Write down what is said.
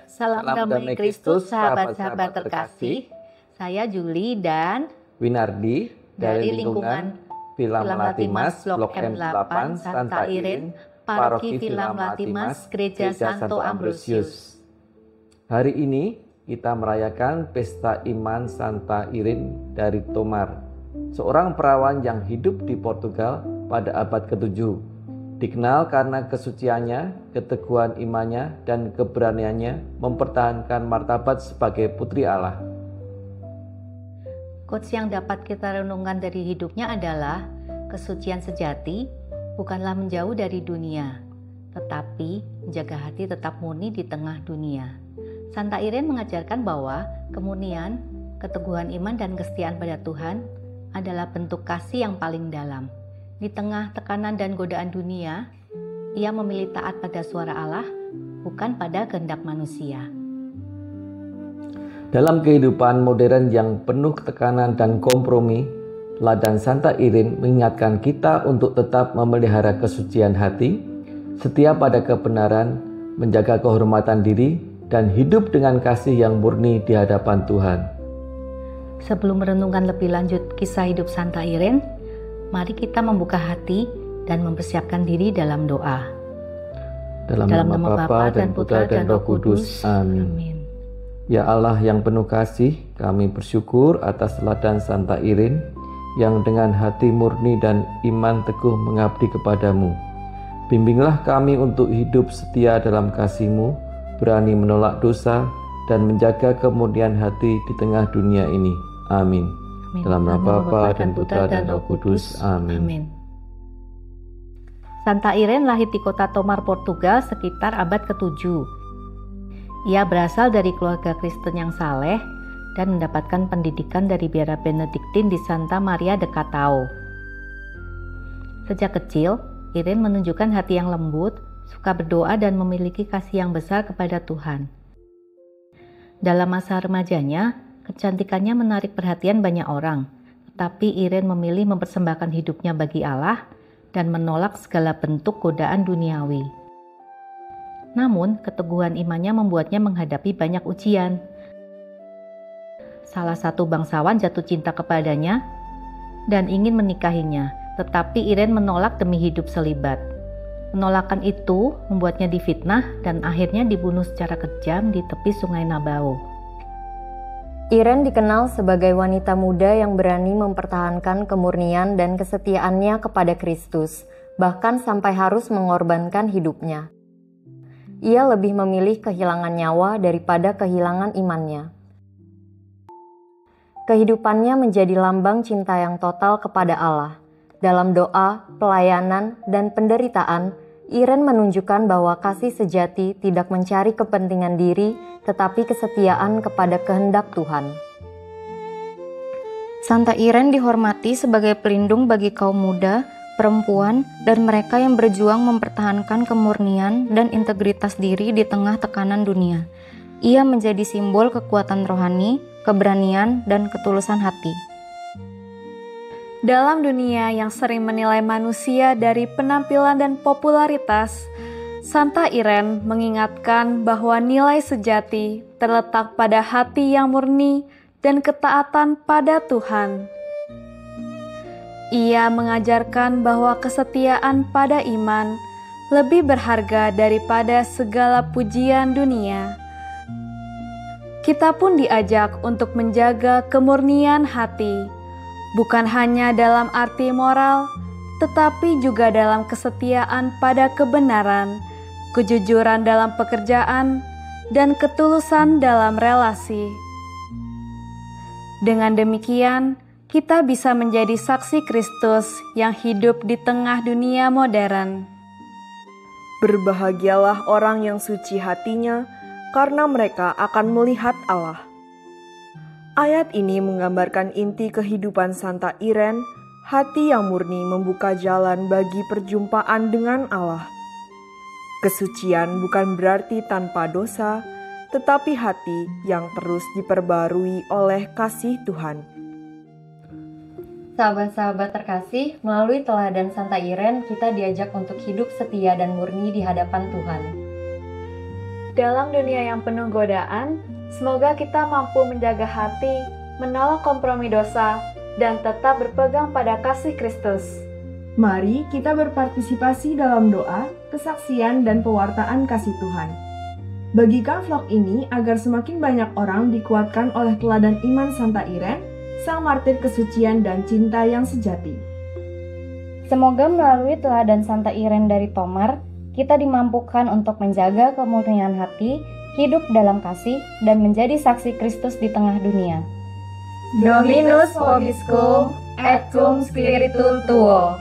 Salam damai Kristus, sahabat-sahabat terkasih. Saya Juli dan Winardi dari lingkungan Film Latimas, Blok M8, Santa Iren, Paroki Film Latimas, Gereja Santo Ambrosius. Hari ini kita merayakan Pesta Iman Santa Iren dari Tomar, seorang perawan yang hidup di Portugal pada abad ke-7. Dikenal karena kesuciannya, keteguhan imannya, dan keberaniannya mempertahankan martabat sebagai putri Allah. Quotes yang dapat kita renungkan dari hidupnya adalah kesucian sejati bukanlah menjauh dari dunia, tetapi menjaga hati tetap murni di tengah dunia. Santa Iren mengajarkan bahwa kemurnian, keteguhan iman, dan kesetiaan pada Tuhan adalah bentuk kasih yang paling dalam. Di tengah tekanan dan godaan dunia, ia memilih taat pada suara Allah, bukan pada kehendak manusia. Dalam kehidupan modern yang penuh tekanan dan kompromi, teladan Santa Iren mengingatkan kita untuk tetap memelihara kesucian hati, setia pada kebenaran, menjaga kehormatan diri, dan hidup dengan kasih yang murni di hadapan Tuhan. Sebelum merenungkan lebih lanjut kisah hidup Santa Iren, mari kita membuka hati dan mempersiapkan diri dalam doa. Dalam nama Bapa dan Putra dan Roh Kudus. Amin. Amin. Ya Allah yang penuh kasih, kami bersyukur atas teladan Santa Iren yang dengan hati murni dan iman teguh mengabdi kepadamu. Bimbinglah kami untuk hidup setia dalam kasih-Mu, berani menolak dosa, dan menjaga kemurnian hati di tengah dunia ini. Amin. Dalam nama Bapa dan Putra dan Roh Kudus. Amin. Santa Iren lahir di kota Tomar, Portugal sekitar abad ke-7. Ia berasal dari keluarga Kristen yang saleh dan mendapatkan pendidikan dari biara Benediktin di Santa Maria de Catao. Sejak kecil, Iren menunjukkan hati yang lembut, suka berdoa, dan memiliki kasih yang besar kepada Tuhan. Dalam masa remajanya, kecantikannya menarik perhatian banyak orang, tetapi Iren memilih mempersembahkan hidupnya bagi Allah dan menolak segala bentuk godaan duniawi. Namun, keteguhan imannya membuatnya menghadapi banyak ujian. Salah satu bangsawan jatuh cinta kepadanya dan ingin menikahinya, tetapi Iren menolak demi hidup selibat. Penolakan itu membuatnya difitnah dan akhirnya dibunuh secara kejam di tepi Sungai Nabao. Iren dikenal sebagai wanita muda yang berani mempertahankan kemurnian dan kesetiaannya kepada Kristus, bahkan sampai harus mengorbankan hidupnya. Ia lebih memilih kehilangan nyawa daripada kehilangan imannya. Kehidupannya menjadi lambang cinta yang total kepada Allah. Dalam doa, pelayanan, dan penderitaan, Iren menunjukkan bahwa kasih sejati tidak mencari kepentingan diri, tetapi kesetiaan kepada kehendak Tuhan. Santa Iren dihormati sebagai pelindung bagi kaum muda, perempuan, dan mereka yang berjuang mempertahankan kemurnian dan integritas diri di tengah tekanan dunia. Ia menjadi simbol kekuatan rohani, keberanian, dan ketulusan hati. Dalam dunia yang sering menilai manusia dari penampilan dan popularitas, Santa Iren mengingatkan bahwa nilai sejati terletak pada hati yang murni dan ketaatan pada Tuhan. Ia mengajarkan bahwa kesetiaan pada iman lebih berharga daripada segala pujian dunia. Kita pun diajak untuk menjaga kemurnian hati, bukan hanya dalam arti moral, tetapi juga dalam kesetiaan pada kebenaran, kejujuran dalam pekerjaan, dan ketulusan dalam relasi. Dengan demikian, kita bisa menjadi saksi Kristus yang hidup di tengah dunia modern. Berbahagialah orang yang suci hatinya, karena mereka akan melihat Allah. Ayat ini menggambarkan inti kehidupan Santa Iren. Hati yang murni membuka jalan bagi perjumpaan dengan Allah. Kesucian bukan berarti tanpa dosa, tetapi hati yang terus diperbarui oleh kasih Tuhan. Sahabat-sahabat terkasih, melalui teladan Santa Iren, kita diajak untuk hidup setia dan murni di hadapan Tuhan. dalam dunia yang penuh godaan, semoga kita mampu menjaga hati, menolak kompromi dosa, dan tetap berpegang pada kasih Kristus. Mari kita berpartisipasi dalam doa, kesaksian, dan pewartaan kasih Tuhan. Bagikan vlog ini agar semakin banyak orang dikuatkan oleh teladan iman Santa Iren, sang martir kesucian dan cinta yang sejati. Semoga melalui teladan Santa Iren dari Tomar, kita dimampukan untuk menjaga kemurnian hati, hidup dalam kasih, dan menjadi saksi Kristus di tengah dunia. Dominus vobiscum et cum spiritu tuo.